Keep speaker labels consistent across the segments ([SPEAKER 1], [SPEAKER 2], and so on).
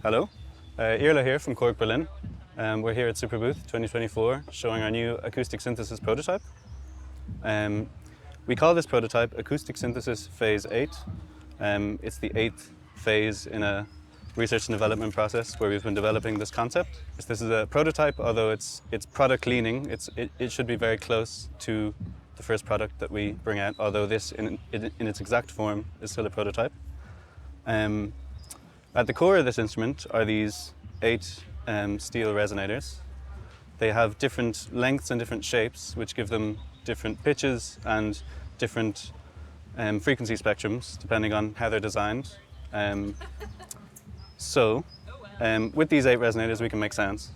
[SPEAKER 1] Hello, Irla here from Korg Berlin. We're here at Superbooth 2024 showing our new acoustic synthesis prototype. We call this prototype Acoustic Synthesis Phase 8. It's the 8th phase in a research and development process where we've been developing this concept. This is a prototype, although it's product leaning. It should be very close to the first product that we bring out, although this in its exact form is still a prototype. At the core of this instrument are these 8 steel resonators. They have different lengths and different shapes, which give them different pitches and different frequency spectrums, depending on how they're designed. With these 8 resonators, we can make sounds.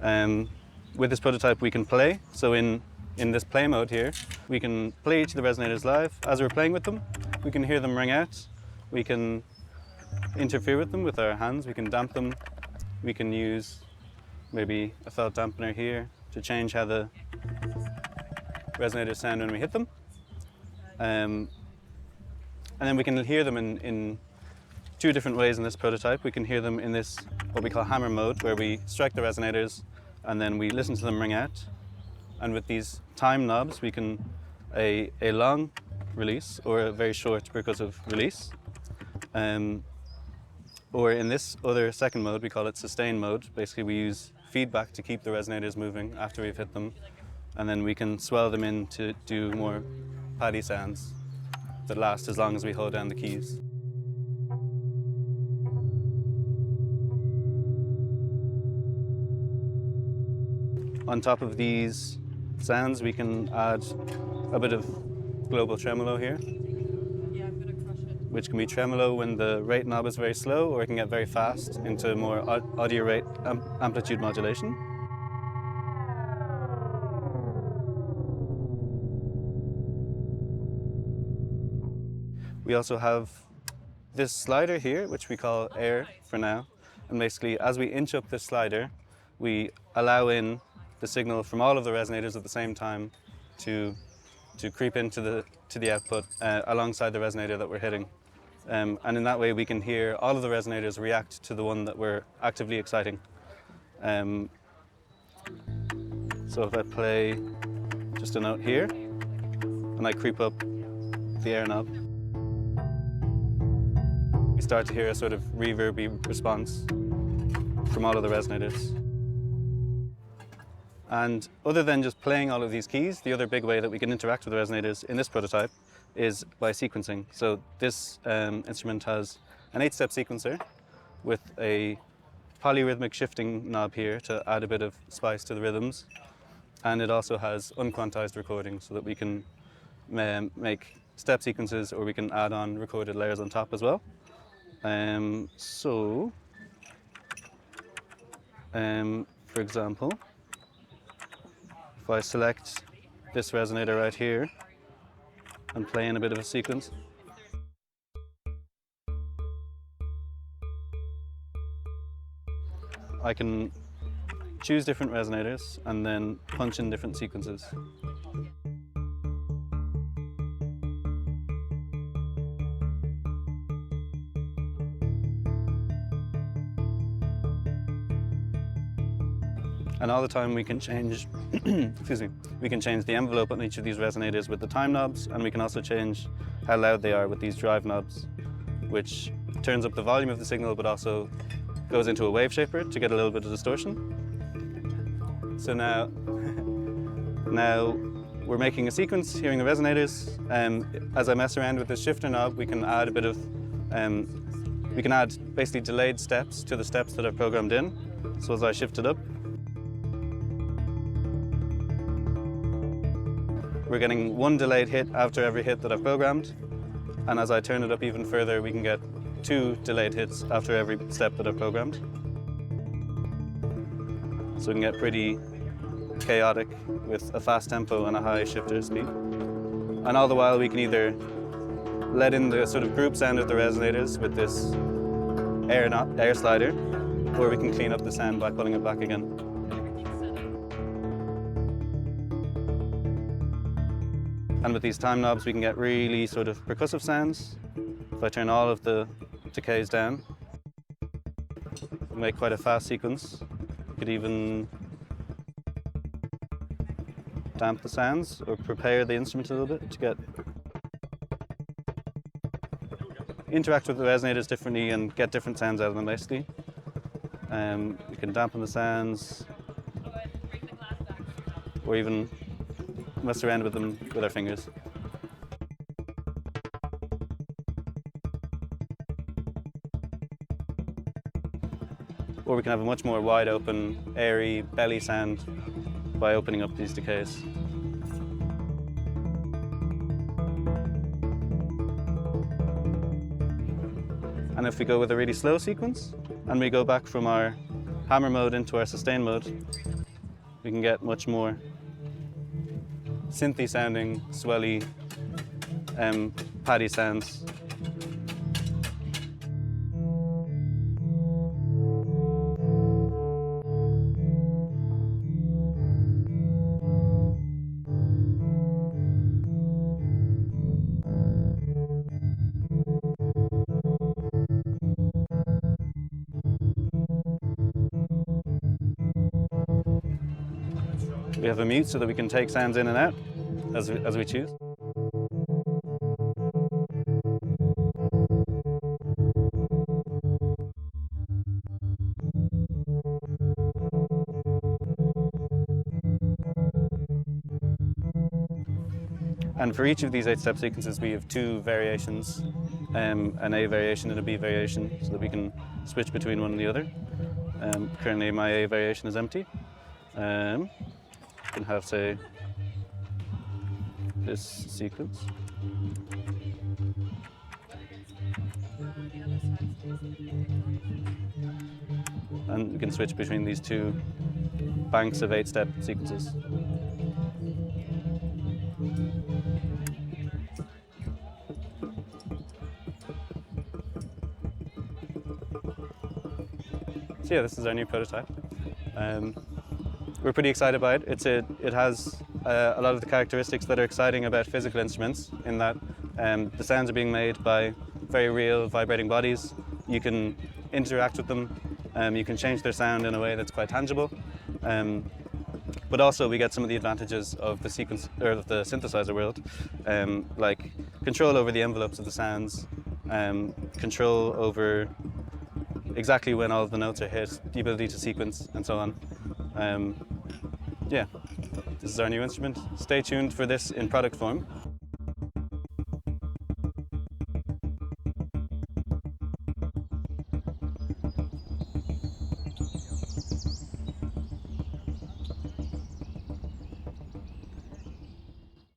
[SPEAKER 1] With this prototype, we can play. So in this play mode here, we can play each of the resonators live. As we're playing with them, we can hear them ring out. We can interfere with them with our hands. We can damp them. We can use maybe a felt dampener here to change how the resonators sound when we hit them. And then we can hear them in 2 different ways in this prototype. We can hear them in this, what we call hammer mode, where we strike the resonators and then we listen to them ring out. And with these time knobs, we can a long release or a very short percussive release. Or in this other second mode, we call it sustain mode. Basically, we use feedback to keep the resonators moving after we've hit them. And then we can swell them in to do more paddy sounds that last as long as we hold down the keys. On top of these sounds, we can add a bit of global tremolo here, which can be tremolo when the rate knob is very slow, or it can get very fast into more audio rate amplitude modulation. We also have this slider here, which we call air for now. And basically, as we inch up this slider, we allow in the signal from all of the resonators at the same time to creep into the output alongside the resonator that we're hitting. And in that way we can hear all of the resonators react to the one that we're actively exciting. So if I play just a note here and I creep up the air knob, we start to hear a sort of reverby response from all of the resonators. And other than just playing all of these keys, the other big way that we can interact with the resonators in this prototype is by sequencing. So this instrument has an 8-step sequencer with a polyrhythmic shifting knob here to add a bit of spice to the rhythms. And it also has unquantized recording so that we can make step sequences, or we can add on recorded layers on top as well. For example, if I select this resonator right here and play in a bit of a sequence, I can choose different resonators and then punch in different sequences. And all the time we can change, excuse me, we can change the envelope on each of these resonators with the time knobs, and we can also change how loud they are with these drive knobs, which turns up the volume of the signal but also goes into a wave shaper to get a little bit of distortion. So now we're making a sequence, hearing the resonators. As I mess around with this shifter knob, we can add a bit of, we can add basically delayed steps to the steps that I've programmed in. So as I shift it up, we're getting 1 delayed hit after every hit that I've programmed. And as I turn it up even further, we can get 2 delayed hits after every step that I've programmed. So we can get pretty chaotic with a fast tempo and a high shifter speed. And all the while we can either let in the sort of group sound of the resonators with this air slider, or we can clean up the sound by pulling it back again. And with these time knobs, we can get really sort of percussive sounds. If I turn all of the decays down, make quite a fast sequence. You could even damp the sounds or prepare the instrument a little bit to interact with the resonators differently and get different sounds out of them basically. You can dampen the sounds or even mess around with them with our fingers. Or we can have a much more wide open, airy belly sound by opening up these decays. And if we go with a really slow sequence and we go back from our hammer mode into our sustain mode, we can get much more synthy sounding, swelly, paddy sounds. We have a mute so that we can take sounds in and out as we choose. And for each of these 8-step sequences, we have 2 variations, an A variation and a B variation, so that we can switch between one and the other. Currently, my A variation is empty. You can have, say, this sequence. And we can switch between these 2 banks of 8-step sequences. So yeah, this is our new prototype. We're pretty excited by it. It has a lot of the characteristics that are exciting about physical instruments, in that the sounds are being made by very real vibrating bodies. You can interact with them. You can change their sound in a way that's quite tangible. But also we get some of the advantages of the synthesizer world, like control over the envelopes of the sounds, control over exactly when all of the notes are hit, the ability to sequence, and so on. Yeah, this is our new instrument. Stay tuned for this in product form.